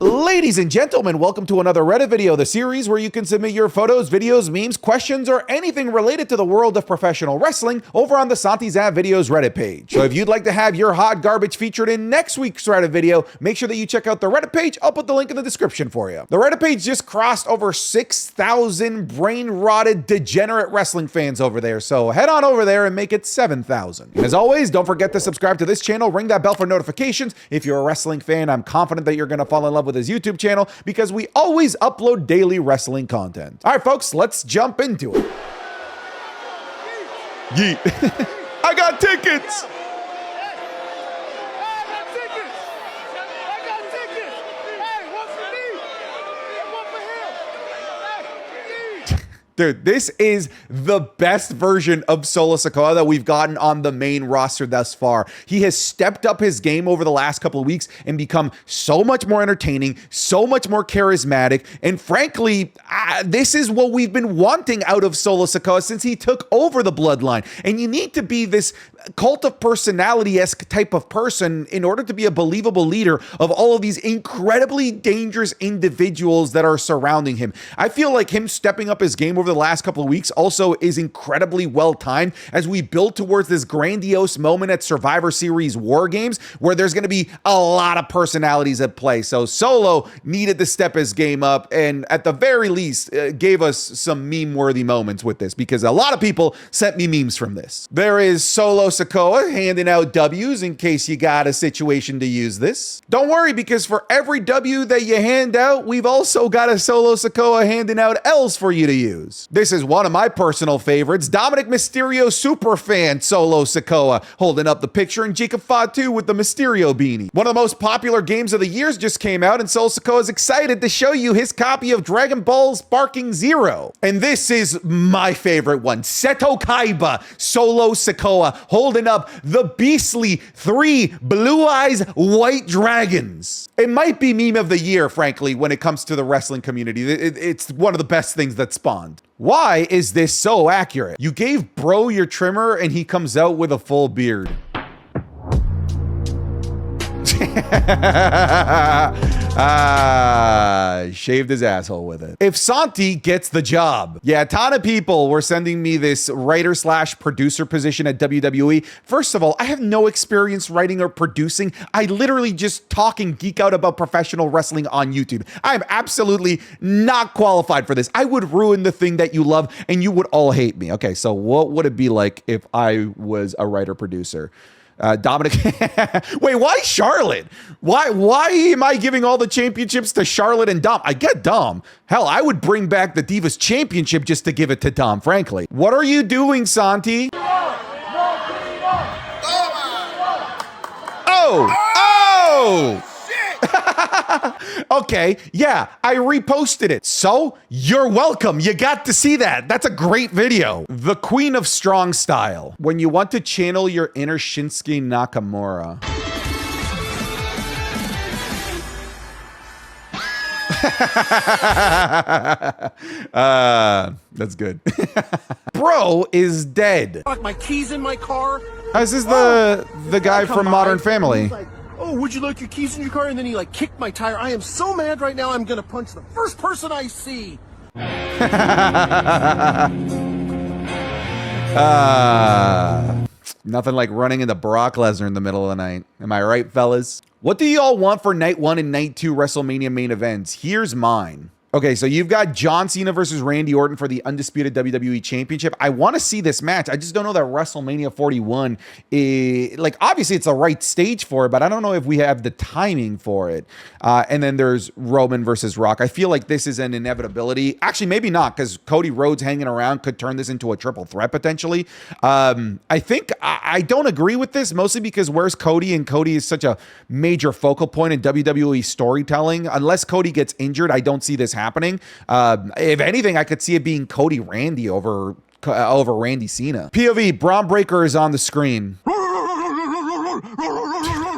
Ladies and gentlemen, welcome to another Reddit video, the series where you can submit your photos, videos, memes, questions, or anything related to the world of professional wrestling over on the Santi's App Videos Reddit page. So if you'd like to have your hot garbage featured in next week's Reddit video, make sure that you check out the Reddit page. I'll put the link in the description for you. The Reddit page just crossed over 6,000 brain-rotted, degenerate wrestling fans over there, so head on over there and make it 7,000. As always, don't forget to subscribe to this channel, ring that bell for notifications. If you're a wrestling fan, I'm confident that you're going to fall in love with his YouTube channel because we always upload daily wrestling content. All right, folks, let's jump into it. Yeet. I got tickets. Dude, this is the best version of Solo Sikoa that we've gotten on the main roster thus far. He has stepped up his game over the last couple of weeks and become so much more entertaining, so much more charismatic, and frankly, this is what we've been wanting out of Solo Sikoa since he took over the bloodline. And you need to be this cult of personality-esque type of person in order to be a believable leader of all of these incredibly dangerous individuals that are surrounding him. I feel like him stepping up his game over the last couple of weeks also is incredibly well timed as we build towards this grandiose moment at Survivor Series War Games where there's going to be a lot of personalities at play. So Solo needed to step his game up and at the very least gave us some meme-worthy moments with this because a lot of people sent me memes from this. There is Solo Sikoa handing out W's in case you got a situation to use this. Don't worry because for every W that you hand out, we've also got a Solo Sikoa handing out L's for you to use. This is one of my personal favorites, Dominic Mysterio superfan Solo Sikoa holding up the picture and Jacob Fatu with the Mysterio beanie. One of the most popular games of the years just came out and Solo Sikoa is excited to show you his copy of Dragon Ball Sparking Zero. And this is my favorite one, Seto Kaiba Solo Sikoa holding up the beastly 3 blue eyes white dragons. It might be meme of the year, frankly, when it comes to the wrestling community. It's one of the best things that spawned. Why is this so accurate? You gave bro your trimmer and he comes out with a full beard. Shaved his asshole with it. If Santi gets the job. Yeah, a ton of people were sending me this writer/producer position at WWE. First of all, I have no experience writing or producing. I literally just talk and geek out about professional wrestling on YouTube. I am absolutely not qualified for this. I would ruin the thing that you love and you would all hate me. Okay, so what would it be like if I was a writer-producer? Dominic, wait, why Charlotte? Why am I giving all the championships to Charlotte and Dom? I get Dom. Hell, I would bring back the Divas Championship just to give it to Dom, frankly. What are you doing, Santi? Oh! Okay, yeah, I reposted it. So, you're welcome. You got to see that. That's a great video. The Queen of Strong Style. When you want to channel your inner Shinsuke Nakamura. That's good. Bro is dead. My keys in my car. This is the guy from Modern Family. Oh, would you like your keys in your car? And then he like kicked my tire. I am so mad right now. I'm gonna punch the first person I see. Nothing like running into Brock Lesnar in the middle of the night. Am I right, fellas? What do y'all want for night 1 and night 2 WrestleMania main events? Here's mine. Okay, so you've got John Cena versus Randy Orton for the undisputed WWE Championship. I want to see this match. I just don't know that WrestleMania 41 is, like, obviously it's the right stage for it, but I don't know if we have the timing for it. And then there's Roman versus Rock. I feel like this is an inevitability. Actually, maybe not, because Cody Rhodes hanging around could turn this into a triple threat potentially. I think I don't agree with this, mostly because where's Cody? And Cody is such a major focal point in WWE storytelling. Unless Cody gets injured, I don't see this happening. If anything, I could see it being Cody Randy over Randy Cena. POV, Braun Breaker is on the screen.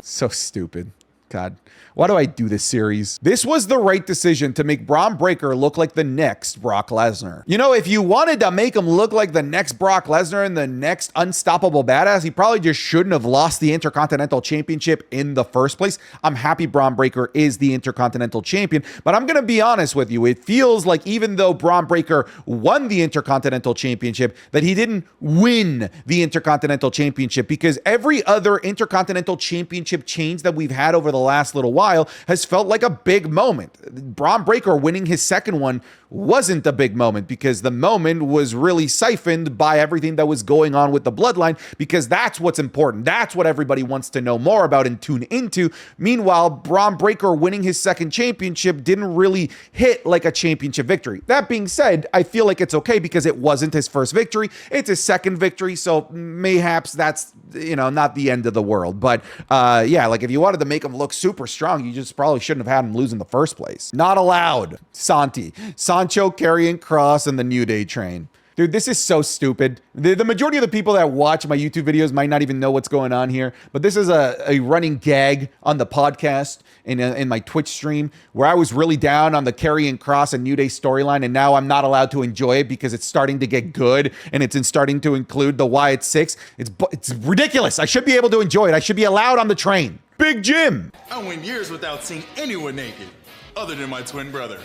So stupid. God. Why do I do this series? This was the right decision to make Braun Breaker look like the next Brock Lesnar. You know, if you wanted to make him look like the next Brock Lesnar and the next unstoppable badass, he probably just shouldn't have lost the Intercontinental Championship in the first place. I'm happy Braun Breaker is the Intercontinental Champion, but I'm going to be honest with you. It feels like even though Braun Breaker won the Intercontinental Championship, that he didn't win the Intercontinental Championship, because every other Intercontinental Championship change that we've had over the last little while has felt like a big moment. Braun Breaker winning his second one wasn't a big moment, because the moment was really siphoned by everything that was going on with the bloodline, because that's what's important. That's what everybody wants to know more about and tune into. Meanwhile, Braun Breaker winning his second championship didn't really hit like a championship victory. That being said, I feel like it's okay because it wasn't his first victory. It's his second victory, so mayhaps that's, you know, not the end of the world. But yeah, like if you wanted to make him look super strong, you just probably shouldn't have had him lose in the first place. Not allowed. Soncho, Karrion Kross, and the New Day train. Dude, this is so stupid. The majority of the people that watch my YouTube videos might not even know what's going on here, but this is a running gag on the podcast in my Twitch stream where I was really down on the Karrion Kross and New Day storyline, and now I'm not allowed to enjoy it because it's starting to get good and it's starting to include the Wyatt Six. It's ridiculous. I should be able to enjoy it. I should be allowed on the train. Big Jim. I went years without seeing anyone naked, other than my twin brother.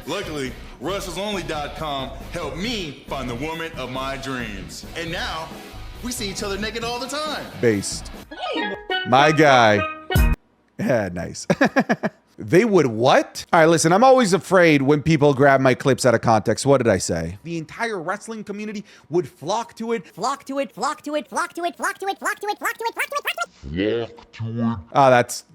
Luckily, WrestleMania.com helped me find the woman of my dreams. And now, we see each other naked all the time. Based. My guy. Yeah, nice. They would what? All right, listen, I'm always afraid when people grab my clips out of context. What did I say? The entire wrestling community would flock to it. Flock to it, flock to it, flock to it, flock to it, flock to it, flock to it, flock to it, flock to it. Oh, that's...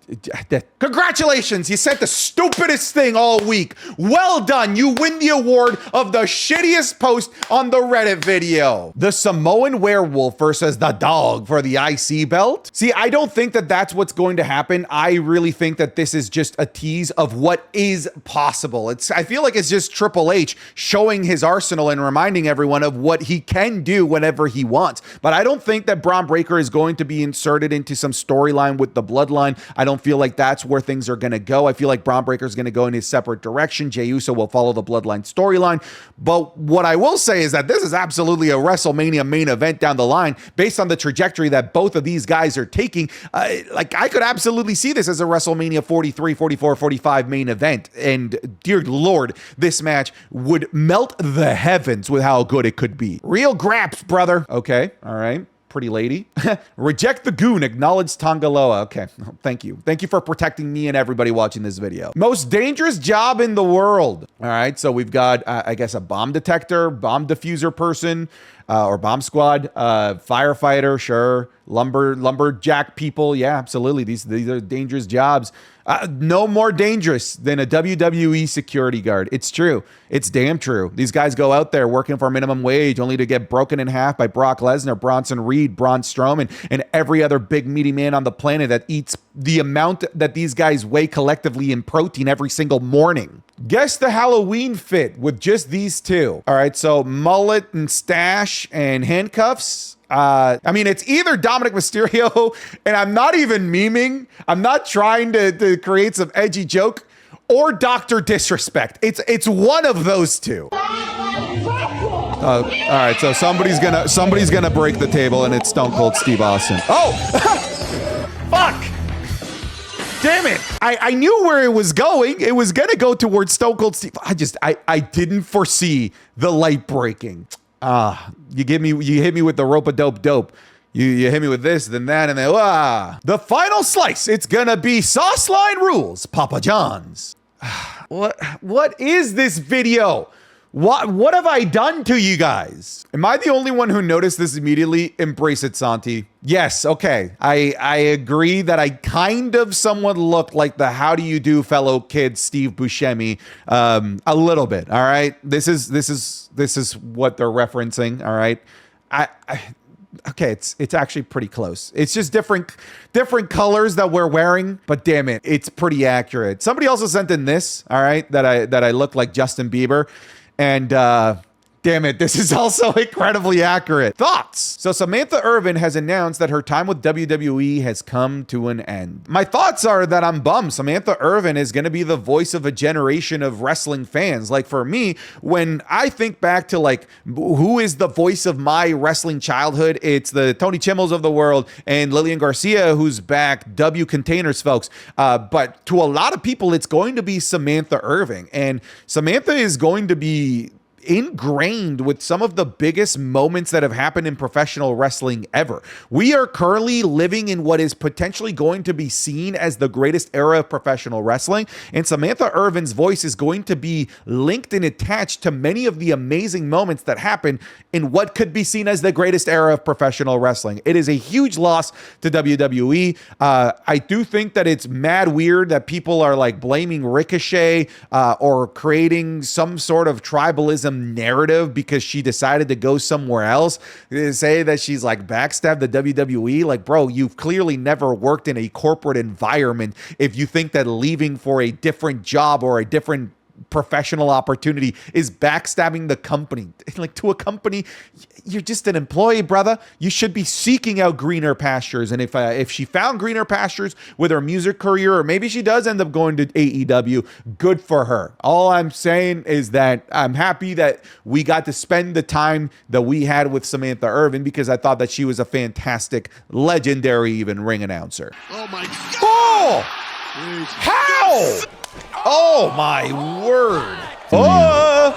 Congratulations, you said the stupidest thing all week. Well done, you win the award of the shittiest post on the Reddit video. The Samoan werewolf versus the dog for the IC belt. See, I don't think that that's what's going to happen. I really think that this is just a tease of what is possible. I feel like it's just Triple H showing his arsenal and reminding everyone of what he can do whenever he wants. But I don't think that Braun Breaker is going to be inserted into some storyline with the bloodline. I don't feel like that's where things are going to go. I feel like Braun Breaker is going to go in his separate direction. Jey Uso will follow the bloodline storyline. But what I will say is that this is absolutely a WrestleMania main event down the line based on the trajectory that both of these guys are taking. Like I could absolutely see this as a WrestleMania 43, 44, 45 main event. And dear Lord, this match would melt the heavens with how good it could be. Real graps, brother. Okay. All right. Pretty lady. Reject the goon, acknowledge Tongaloa. Okay, thank you. Thank you for protecting me and everybody watching this video. Most dangerous job in the world. All right, so we've got, I guess, a bomb detector, bomb diffuser person, or bomb squad, firefighter, sure. Lumberjack people. Yeah, absolutely. These are dangerous jobs. No more dangerous than a WWE security guard. It's true. It's damn true. These guys go out there working for minimum wage only to get broken in half by Brock Lesnar, Bronson Reed, Braun Strowman, and every other big meaty man on the planet that eats the amount that these guys weigh collectively in protein every single morning. Guess the Halloween fit with just these two. All right, so mullet and stash and handcuffs. I mean, it's either Dominic Mysterio, and I'm not even memeing. I'm not trying to create some edgy joke, or Dr. Disrespect. It's one of those two. All right, so somebody's gonna break the table, and it's Stone Cold Steve Austin. Oh, fuck! Damn it! I knew where it was going. It was gonna go towards Stone Cold Steve. I didn't foresee the light breaking. You hit me with the rope-a-dope. You hit me with this, then that, and then the final slice. It's gonna be Sauce Line Rules, Papa John's. What is this video? What have I done to you guys? Am I the only one who noticed this immediately? Embrace it, Santi. Yes, okay. I agree that I kind of somewhat look like the how do you do fellow kid Steve Buscemi a little bit, all right? This is what they're referencing, all right? Okay, it's actually pretty close. It's just different colors that we're wearing, but damn it, it's pretty accurate. Somebody also sent in this, all right, that I look like Justin Bieber. And damn damn it, this is also incredibly accurate. Thoughts? So Samantha Irvin has announced that her time with WWE has come to an end. My thoughts are that I'm bummed. Samantha Irvin is going to be the voice of a generation of wrestling fans. Like for me, when I think back to like who is the voice of my wrestling childhood, it's the Tony Chimmels of the world and Lillian Garcia, who's back, W Containers folks. But to a lot of people, it's going to be Samantha Irvin. And Samantha is going to be ingrained with some of the biggest moments that have happened in professional wrestling ever. We are currently living in what is potentially going to be seen as the greatest era of professional wrestling, and Samantha Irvin's voice is going to be linked and attached to many of the amazing moments that happened in what could be seen as the greatest era of professional wrestling. It is a huge loss to WWE. I do think that it's mad weird that people are like blaming Ricochet or creating some sort of tribalism narrative because she decided to go somewhere else. They say that she's like backstabbed the WWE. Like, bro, you've clearly never worked in a corporate environment if you think that leaving for a different job or a different professional opportunity is backstabbing the company. Like, to a company, you're just an employee, brother. You should be seeking out greener pastures. And if she found greener pastures with her music career, or maybe she does end up going to AEW, good for her. All I'm saying is that I'm happy that we got to spend the time that we had with Samantha Irvin, because I thought that she was a fantastic, legendary even ring announcer. Oh my God! Oh! How? Oh my word. Oh,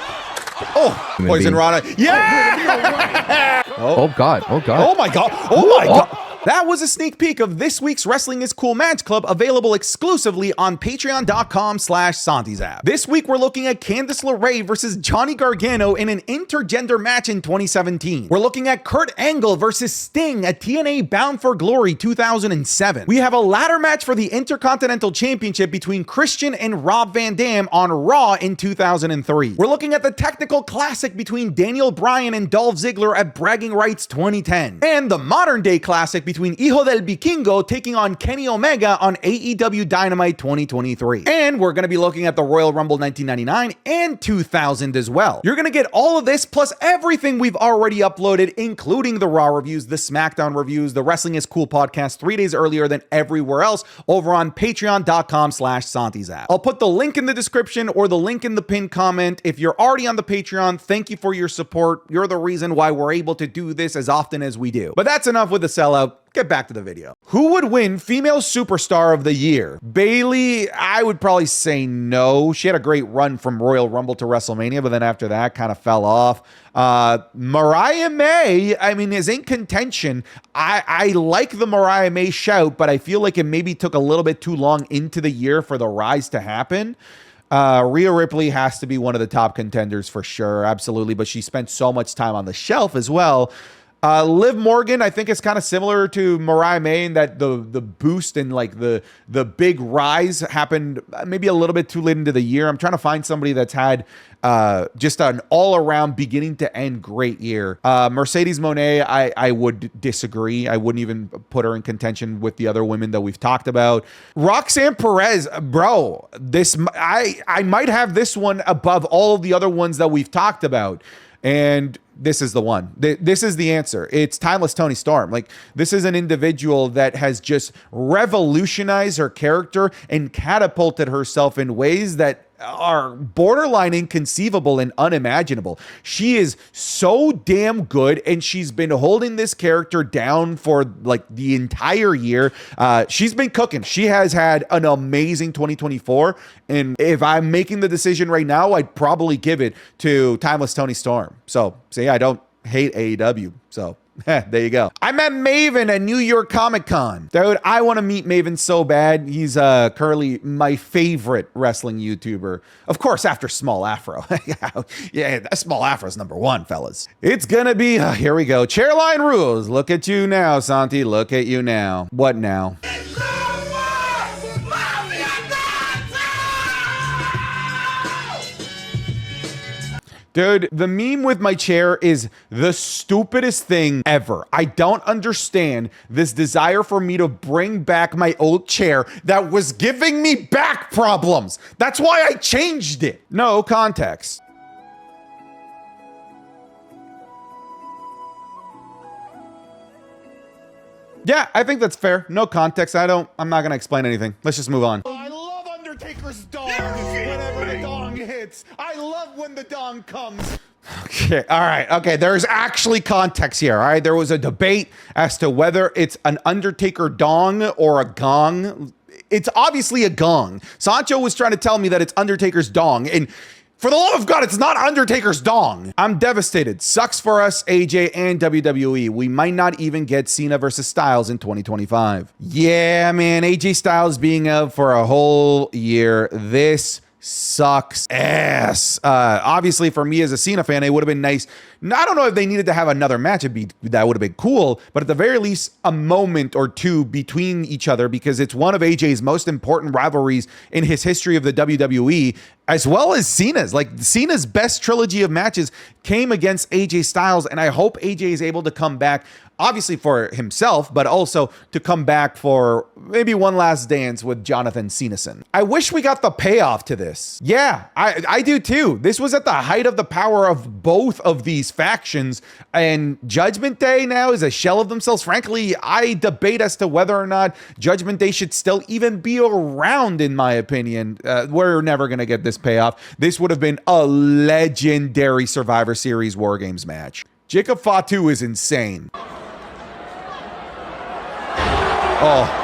Poison Rana. Yeah. Oh God. Oh God. Oh my God. Oh my God. That was a sneak peek of this week's Wrestling is Cool Match Club, available exclusively on patreon.com/SantiZap. This week, we're looking at Candice LeRae versus Johnny Gargano in an intergender match in 2017. We're looking at Kurt Angle versus Sting at TNA Bound for Glory 2007. We have a ladder match for the Intercontinental Championship between Christian and Rob Van Dam on Raw in 2003. We're looking at the Technical Classic between Daniel Bryan and Dolph Ziggler at Bragging Rights 2010. And the Modern Day Classic between Hijo del Vikingo taking on Kenny Omega on AEW Dynamite 2023. And we're going to be looking at the Royal Rumble 1999 and 2000 as well. You're going to get all of this plus everything we've already uploaded, including the Raw reviews, the SmackDown reviews, the Wrestling is Cool podcast 3 days earlier than everywhere else over on patreon.com/SantiZap. I'll put the link in the description or the link in the pinned comment. If you're already on the Patreon, thank you for your support. You're the reason why we're able to do this as often as we do. But that's enough with the sellout. Get back to the video. Who would win Female Superstar of the Year? Bayley, I would probably say no. She had a great run from Royal Rumble to WrestleMania, but then after that kind of fell off. Mariah May, I mean, is in contention. I like the Mariah May shout, but I feel like it maybe took a little bit too long into the year for the rise to happen. Rhea Ripley has to be one of the top contenders for sure, absolutely, but she spent so much time on the shelf as well. Liv Morgan, I think it's kind of similar to Mariah May in that the boost and like the big rise happened maybe a little bit too late into the year. I'm trying to find somebody that's had just an all-around beginning to end great year. Mercedes Moné, I would disagree. I wouldn't even put her in contention with the other women that we've talked about. Roxanne Perez, bro, this I might have this one above all of the other ones that we've talked about. And this is the one. This is the answer. It's Timeless Toni Storm. Like, this is an individual that has just revolutionized her character and catapulted herself in ways that are borderline inconceivable and unimaginable. She is so damn good, and she's been holding this character down for like the entire year. She's been cooking. She has had an amazing 2024, and if I'm making the decision right now, I'd probably give it to Timeless Toni Storm. So, see, I don't hate AEW, so there you go. I met Maven at New York Comic Con. Dude, I want to meet Maven so bad. He's currently my favorite wrestling YouTuber. Of course, after Small Afro. Yeah, that Small Afro's #1, fellas. It's gonna be, here we go. Chairline rules. Look at you now, Santi. Look at you now. What now? Dude, the meme with my chair is the stupidest thing ever. I don't understand this desire for me to bring back my old chair that was giving me back problems. That's why I changed it. No context. Yeah, I think that's fair. No context. I'm not gonna explain anything. Let's just move on. I love Undertaker's dong whenever the dong hits. I love when the dong comes. Okay, all right. Okay, there's actually context here. All right, there was a debate as to whether it's an Undertaker dong or a gong. It's obviously a gong. Soncho was trying to tell me that it's Undertaker's dong, and for the love of God, it's not Undertaker's dong. I'm devastated. Sucks for us, AJ and WWE. We might not even get Cena versus Styles in 2025. Yeah, man, AJ Styles being out for a whole year. This sucks ass. Obviously, for me as a Cena fan, it would have been nice. I don't know if they needed to have another match. That would have been cool, but at the very least, a moment or two between each other, because it's one of AJ's most important rivalries in his history of the WWE, as well as Cena's. Like, Cena's best trilogy of matches came against AJ Styles, and I hope AJ is able to come back, obviously for himself, but also to come back for maybe one last dance with Jonathan Cenason. I wish we got the payoff to this. Yeah, I do too. This was at the height of the power of both of these factions, and Judgment Day now is a shell of themselves. Frankly, I debate as to whether or not Judgment Day should still even be around, in my opinion. We're never going to get this payoff. This would have been a legendary Survivor Series War Games match. Jacob Fatu is insane. Oh.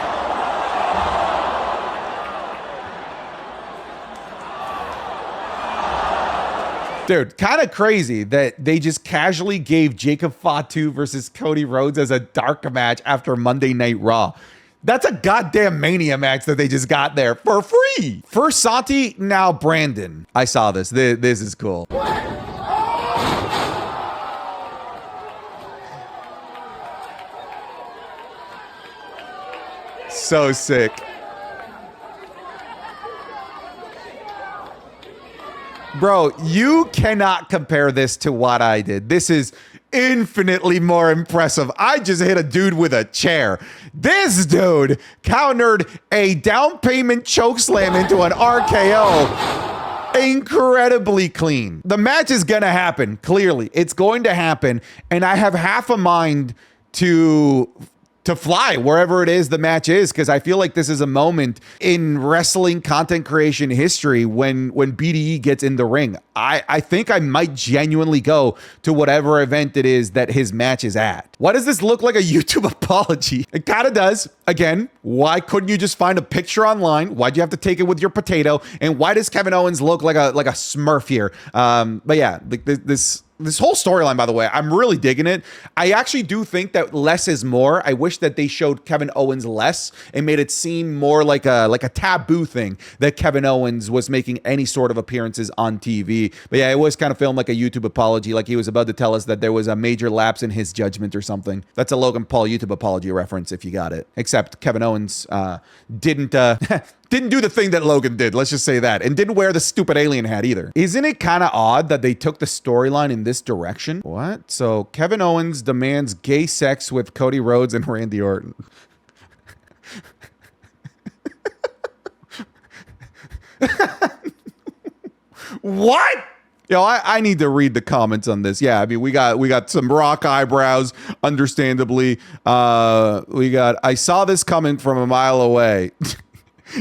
Dude, kind of crazy that they just casually gave Jacob Fatu versus Cody Rhodes as a dark match after Monday Night Raw. That's a goddamn Mania match that they just got there for free. First Santi, now Brandon. I saw this. This is cool. So sick. Bro, you cannot compare this to what I did. This is infinitely more impressive. I just hit a dude with a chair. This dude countered a down payment chokeslam into an RKO. Incredibly clean. The match is gonna happen. Clearly, it's going to happen, and I have half a mind to fly wherever it is the match is, because I feel like this is a moment in wrestling content creation history when BDE gets in the ring. I think I might genuinely go to whatever event it is that his match is at. Why does this look like a YouTube apology? It kind of does. Again, why couldn't you just find a picture online? Why'd you have to take it with your potato? And why does Kevin Owens look like a Smurf here? But yeah, like this whole storyline, by the way, I'm really digging it. I actually do think that less is more. I wish that they showed Kevin Owens less and made it seem more like a taboo thing that Kevin Owens was making any sort of appearances on TV. But yeah, it was kind of filmed like a YouTube apology, like he was about to tell us that there was a major lapse in his judgment or something. That's a Logan Paul YouTube apology reference if you got it. Except Kevin Owens didn't do the thing that Logan did, let's just say that, and didn't wear the stupid alien hat either. Isn't it kind of odd that they took the storyline in this direction? What? So Kevin Owens demands gay sex with Cody Rhodes and Randy Orton. What? Yo, I need to read the comments on this. Yeah, I mean, we got some rock eyebrows, understandably. I saw this coming from a mile away.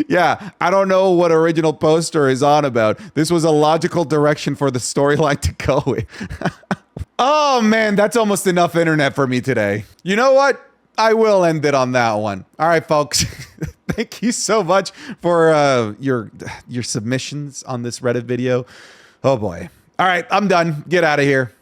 Yeah, I don't know what original poster is on about. This was a logical direction for the storyline to go with. Oh, man, that's almost enough internet for me today. You know what? I will end it on that one. All right, folks. Thank you so much for your submissions on this Reddit video. Oh, boy. All right, I'm done. Get out of here.